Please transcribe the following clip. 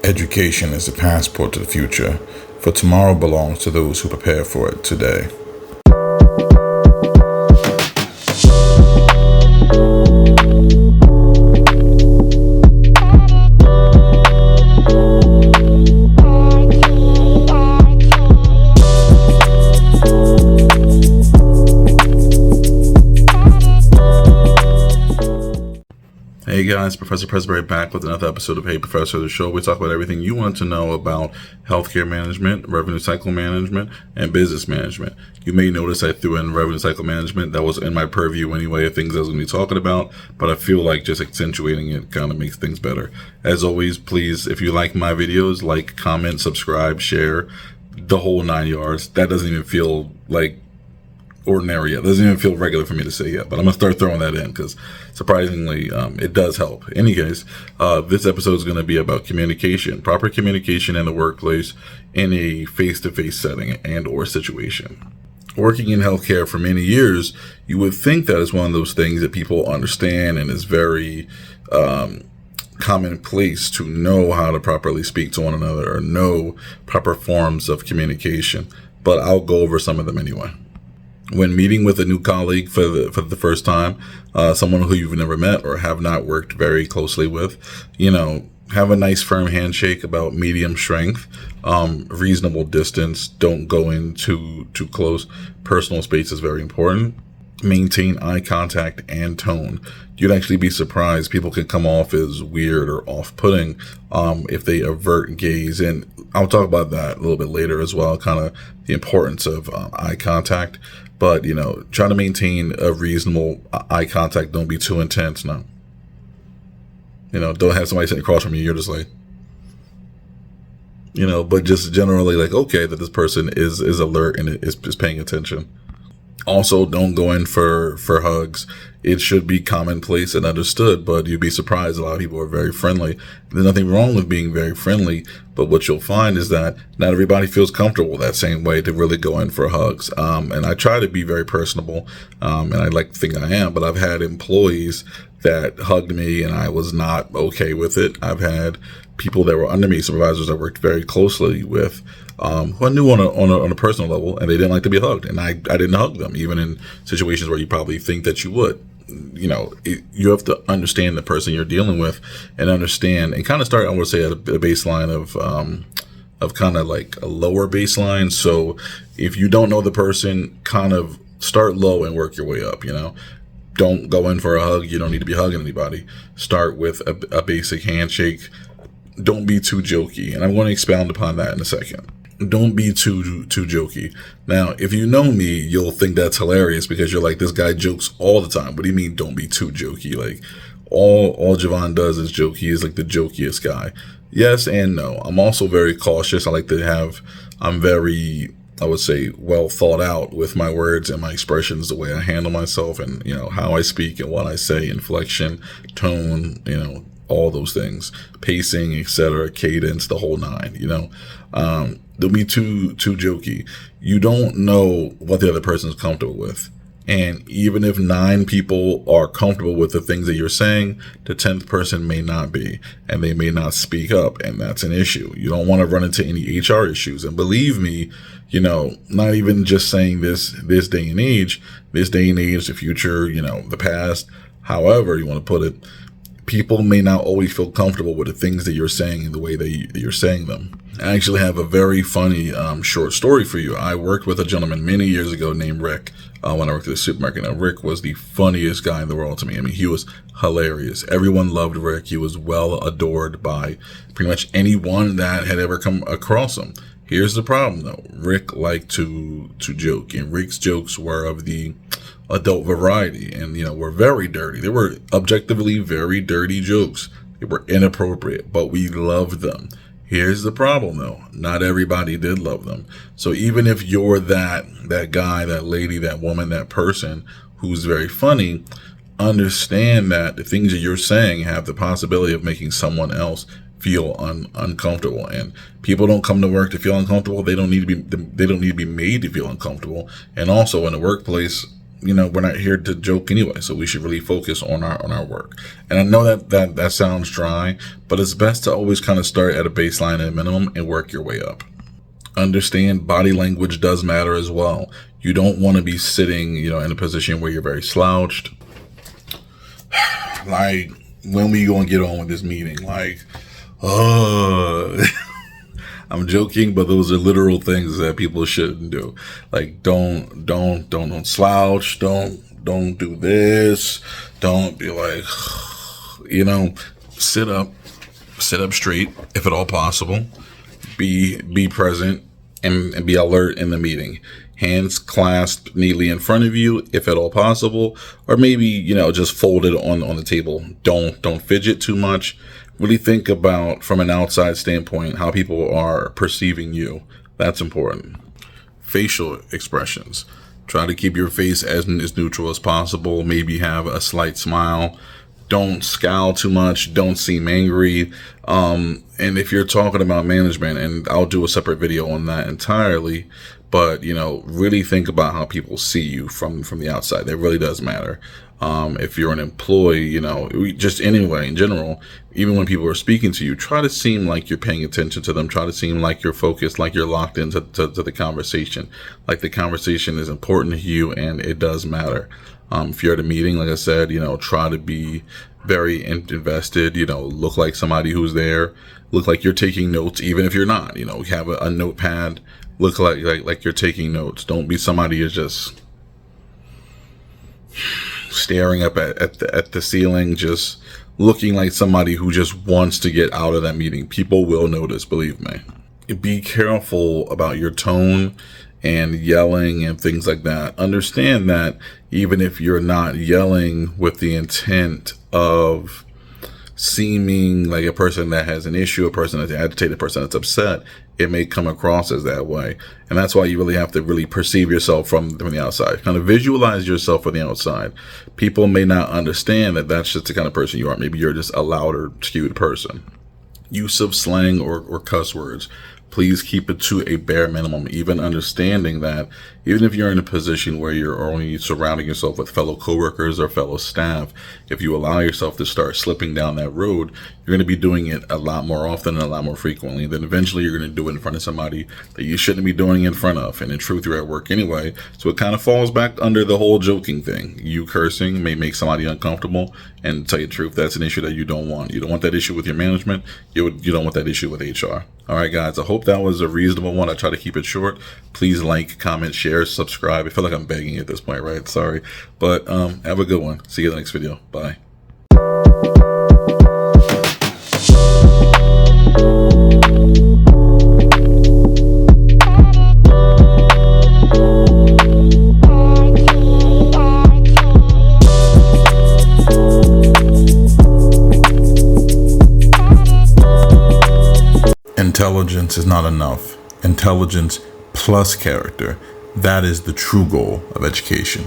Education is the passport to the future, for tomorrow belongs to those who prepare for it today. Hey guys, Professor Presbury back with another episode of Hey Professor, the show. We talk about everything you want to know about healthcare management, revenue cycle management, and business management. You may notice I threw in revenue cycle management. That was in my purview anyway of things I was going to be talking about, but I feel like just accentuating it kind of makes things better. As always, please, if you like my videos, like, comment, subscribe, share, the whole 9 yards. That doesn't even feel like ordinary yet. It doesn't even feel regular for me to say yet, but I'm gonna start throwing that in because surprisingly it does help. In any case, this episode is going to be about communication, proper communication in the workplace in a face-to-face setting and or situation. Working in healthcare for many years, you would think that is one of those things that people understand and is very commonplace to know how to properly speak to one another or know proper forms of communication, but I'll go over some of them anyway. When meeting with a new colleague for the first time, someone who you've never met or have not worked very closely with, have a nice firm handshake about medium strength, reasonable distance. Don't go in too close. Personal space is very important. Maintain eye contact and tone. You'd actually be surprised. People can come off as weird or off-putting if they avert gaze. And I'll talk about that a little bit later as well, kind of the importance of eye contact. But, try to maintain a reasonable eye contact. Don't be too intense. No. Don't have somebody sitting across from you. You're just like, but just generally like, okay, that this person is alert and is paying attention. Also, don't go in for hugs. It should be commonplace and understood, but you'd be surprised. A lot of people are very friendly. There's nothing wrong with being very friendly, but what you'll find is that not everybody feels comfortable that same way to really go in for hugs. And I try to be very personable, and I like to think I am, but I've had employees that hugged me and I was not okay with it. I've had people that were under me, supervisors I worked very closely with, who I knew on a personal level, and they didn't like to be hugged, and I didn't hug them, even in situations where you probably think that you would. You have to understand the person you're dealing with, and understand and kind of start, I would say, at a baseline of kind of like a lower baseline. So if you don't know the person, kind of start low and work your way up. Don't go in for a hug. You don't need to be hugging anybody. Start with a basic handshake. Don't be too jokey, and I'm going to expound upon that in a second. Don't be too jokey. Now, if you know me, you'll think that's hilarious because you're like, this guy jokes all the time. What do you mean, don't be too jokey? Like, all Javon does is joke. He is like the jokiest guy. Yes and no. I'm also very cautious. I'm very, I would say, well thought out with my words and my expressions, the way I handle myself and, how I speak and what I say, inflection, tone, all those things, pacing, etc., cadence, the whole nine, don't be too jokey. You don't know what the other person's comfortable with. And even if 9 people are comfortable with the things that you're saying, the 10th person may not be, and they may not speak up, and that's an issue. You don't want to run into any HR issues. And believe me, not even just saying this day and age, the future, the past, however you want to put it, people may not always feel comfortable with the things that you're saying and the way that you're saying them. I actually have a very funny short story for you. I worked with a gentleman many years ago named Rick when I worked at the supermarket. Now, Rick was the funniest guy in the world to me. I mean, he was hilarious. Everyone loved Rick. He was well adored by pretty much anyone that had ever come across him. Here's the problem, though. Rick liked to joke, and Rick's jokes were of the adult variety and, were very dirty. They were objectively very dirty jokes. They were inappropriate, but we loved them. Here's the problem, though. Not everybody did love them. So even if you're that guy, that lady, that woman, that person who's very funny, understand that the things that you're saying have the possibility of making someone else feel uncomfortable. And people don't come to work to feel uncomfortable. They don't need to be made to feel uncomfortable. And also in the workplace, we're not here to joke anyway, so we should really focus on our work. And I know that sounds dry, but it's best to always kind of start at a baseline and a minimum and work your way up. Understand body language does matter as well. You don't want to be sitting, in a position where you're very slouched. Like, when we gonna get on with this meeting? Like, I'm joking, but those are literal things that people shouldn't do. Like, don't slouch. Don't do this. Don't be like, sit up straight if at all possible. Be present and be alert in the meeting. Hands clasped neatly in front of you if at all possible, or maybe, just folded on the table. Don't fidget too much. Really think about, from an outside standpoint, how people are perceiving you. That's important. Facial expressions. Try to keep your face as neutral as possible. Maybe have a slight smile. Don't scowl too much. Don't seem angry. And if you're talking about management, and I'll do a separate video on that entirely, but, really think about how people see you from the outside. That really does matter. If you're an employee, just anyway, in general, even when people are speaking to you, try to seem like you're paying attention to them. Try to seem like you're focused, like you're locked into the conversation, like the conversation is important to you and it does matter. If you're at a meeting, like I said, try to be very invested, look like somebody who's there, look like you're taking notes, even if you're not, have a notepad, look like you're taking notes. Don't be somebody who's just staring up at the ceiling, just looking like somebody who just wants to get out of that meeting. People will notice, believe me. Be careful about your tone and yelling and things like that. Understand that even if you're not yelling with the intent of seeming like a person that has an issue, a person that's agitated, a person that's upset, it may come across as that way. And that's why you really have to really perceive yourself from the outside. Kind of visualize yourself from the outside. People may not understand that that's just the kind of person you are. Maybe you're just a louder, skewed person. Use of slang or cuss words. Please keep it to a bare minimum, even understanding that even if you're in a position where you're only surrounding yourself with fellow coworkers or fellow staff, if you allow yourself to start slipping down that road, you're going to be doing it a lot more often and a lot more frequently. Then eventually you're going to do it in front of somebody that you shouldn't be doing in front of. And in truth, you're at work anyway. So it kind of falls back under the whole joking thing. You cursing may make somebody uncomfortable, and to tell you the truth, that's an issue that you don't want. You don't want that issue with your management. You don't want that issue with HR. All right, guys, I hope that was a reasonable one. I try to keep it short. Please like, comment, share, subscribe. I feel like I'm begging at this point, right? Sorry. But have a good one. See you in the next video. Bye. Intelligence is not enough. Intelligence plus character. That is the true goal of education.